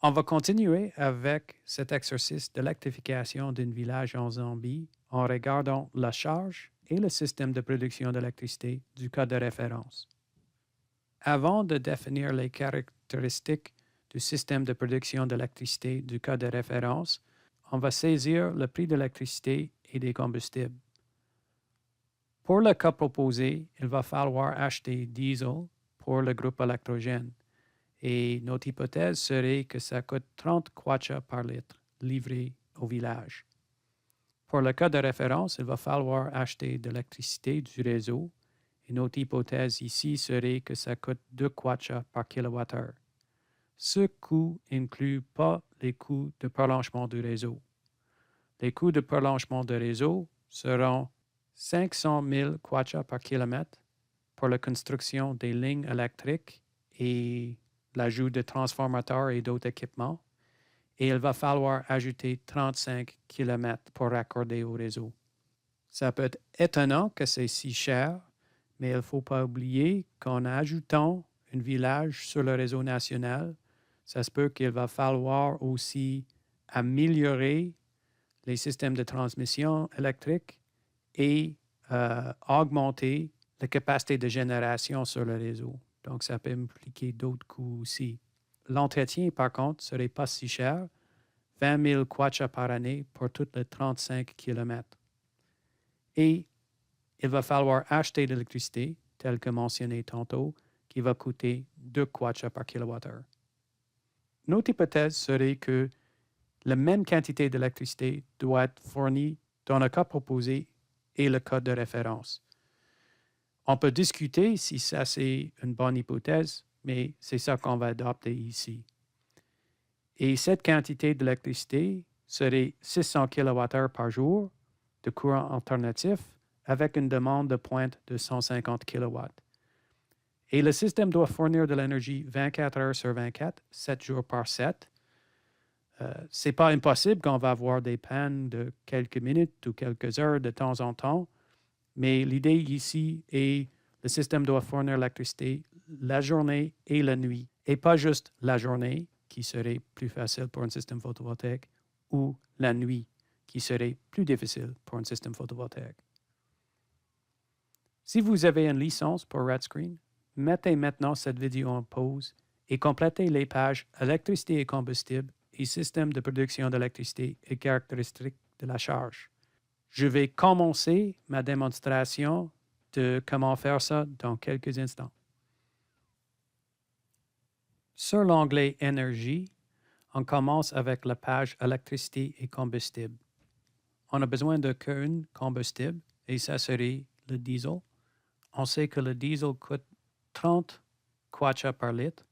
On va continuer avec cet exercice d'électrification d'un village en Zambie en regardant la charge et le système de production d'électricité du cas de référence. Avant de définir les caractéristiques du système de production d'électricité du cas de référence, on va saisir le prix de l'électricité et des combustibles. Pour le cas proposé, il va falloir acheter diesel pour le groupe électrogène. Et notre hypothèse serait que ça coûte 30 kwacha par litre livré au village. Pour le cas de référence, il va falloir acheter de l'électricité du réseau et notre hypothèse ici serait que ça coûte 2 kwacha par kilowattheure. Ce coût n'inclut pas les coûts de prolongement du réseau. Les coûts de prolongement du réseau seront 500 000 kwacha par kilomètre pour la construction des lignes électriques et l'ajout de transformateurs et d'autres équipements, et il va falloir ajouter 35 km pour raccorder au réseau. Ça peut être étonnant que c'est si cher, mais il ne faut pas oublier qu'en ajoutant un village sur le réseau national, ça se peut qu'il va falloir aussi améliorer les systèmes de transmission électrique et augmenter la capacité de génération sur le réseau. Donc, ça peut impliquer d'autres coûts aussi. L'entretien, par contre, ne serait pas si cher, 20 000 kwacha par année pour tous les 35 km. Et il va falloir acheter de l'électricité, tel que mentionné tantôt, qui va coûter 2 kwacha par kilowattheure. Notre hypothèse serait que la même quantité d'électricité doit être fournie dans le cas proposé et le cas de référence. On peut discuter si ça c'est une bonne hypothèse, mais c'est ça qu'on va adopter ici. Et cette quantité d'électricité serait 600 kWh par jour de courant alternatif avec une demande de pointe de 150 kW. Et le système doit fournir de l'énergie 24 heures sur 24, 7 jours par 7. Ce n'est pas impossible qu'on va avoir des pannes de quelques minutes ou quelques heures de temps en temps, mais l'idée ici est le système doit fournir l'électricité la journée et la nuit, et pas juste la journée, qui serait plus facile pour un système photovoltaïque, ou la nuit, qui serait plus difficile pour un système photovoltaïque. Si vous avez une licence pour RedScreen, mettez maintenant cette vidéo en pause et complétez les pages électricité et combustible et système de production d'électricité et caractéristiques de la charge. Je vais commencer ma démonstration de comment faire ça dans quelques instants. Sur l'onglet Énergie, on commence avec la page Électricité et combustible. On a besoin de qu'un combustible et ça serait le diesel. On sait que le diesel coûte 30 kwacha par litre.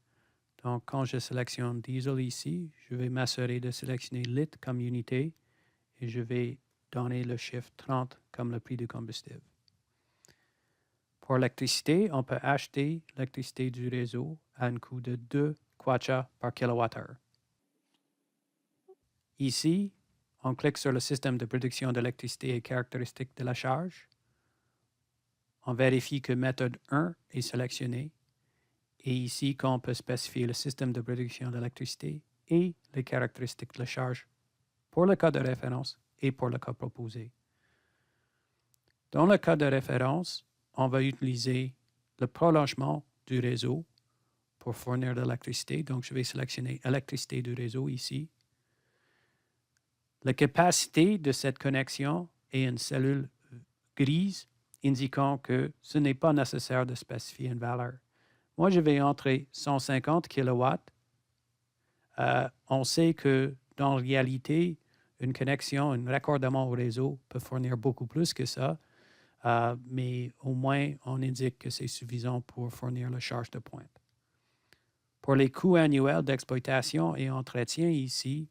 Donc, quand je sélectionne diesel ici, je vais m'assurer de sélectionner litre comme unité et je vais donner le chiffre 30 comme le prix du combustible. Pour l'électricité, on peut acheter l'électricité du réseau à un coût de 2 kwacha par kilowattheure. Ici, on clique sur le système de production d'électricité et caractéristiques de la charge. On vérifie que méthode 1 est sélectionnée. Et ici, on peut spécifier le système de production d'électricité et les caractéristiques de la charge pour le cas de référence et pour le cas proposé. Dans le cas de référence, on va utiliser le prolongement du réseau pour fournir de l'électricité. Donc, je vais sélectionner électricité du réseau ici. La capacité de cette connexion est une cellule grise indiquant que ce n'est pas nécessaire de spécifier une valeur. Moi, je vais entrer 150 kW. On sait que dans la réalité, une connexion, un raccordement au réseau peut fournir beaucoup plus que ça, mais au moins, on indique que c'est suffisant pour fournir la charge de pointe. Pour les coûts annuels d'exploitation et entretien ici,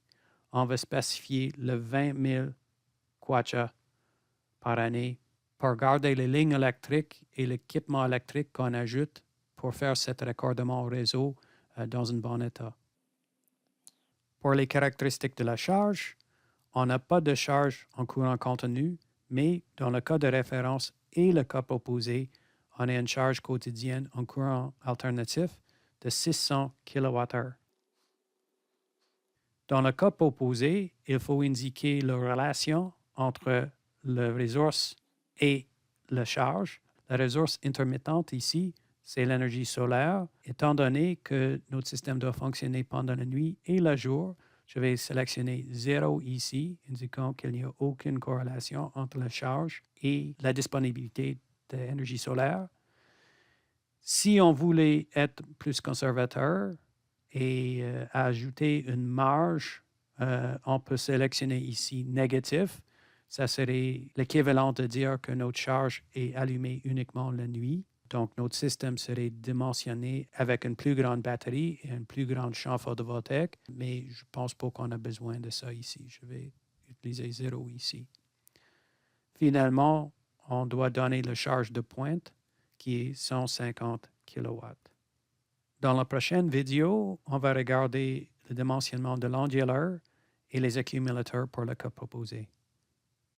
on va spécifier le 20 000 kwacha par année pour garder les lignes électriques et l'équipement électrique qu'on ajoute pour faire cet raccordement au réseau dans un bon état. Pour les caractéristiques de la charge, on n'a pas de charge en courant continu, mais dans le cas de référence et le cas proposé, on a une charge quotidienne en courant alternatif de 600 kWh. Dans le cas proposé, il faut indiquer la relation entre la ressource et la charge. La ressource intermittente ici, c'est l'énergie solaire. Étant donné que notre système doit fonctionner pendant la nuit et le jour, je vais sélectionner 0 ici, indiquant qu'il n'y a aucune corrélation entre la charge et la disponibilité d'énergie solaire. Si on voulait être plus conservateur et ajouter une marge, on peut sélectionner ici négatif. Ça serait l'équivalent de dire que notre charge est allumée uniquement la nuit. Donc, notre système serait dimensionné avec une plus grande batterie et un plus grand champ photovoltaïque, mais je ne pense pas qu'on a besoin de ça ici. Je vais utiliser 0 ici. Finalement, on doit donner la charge de pointe qui est 150 kW. Dans la prochaine vidéo, on va regarder le dimensionnement de l'onduleur et les accumulateurs pour le cas proposé.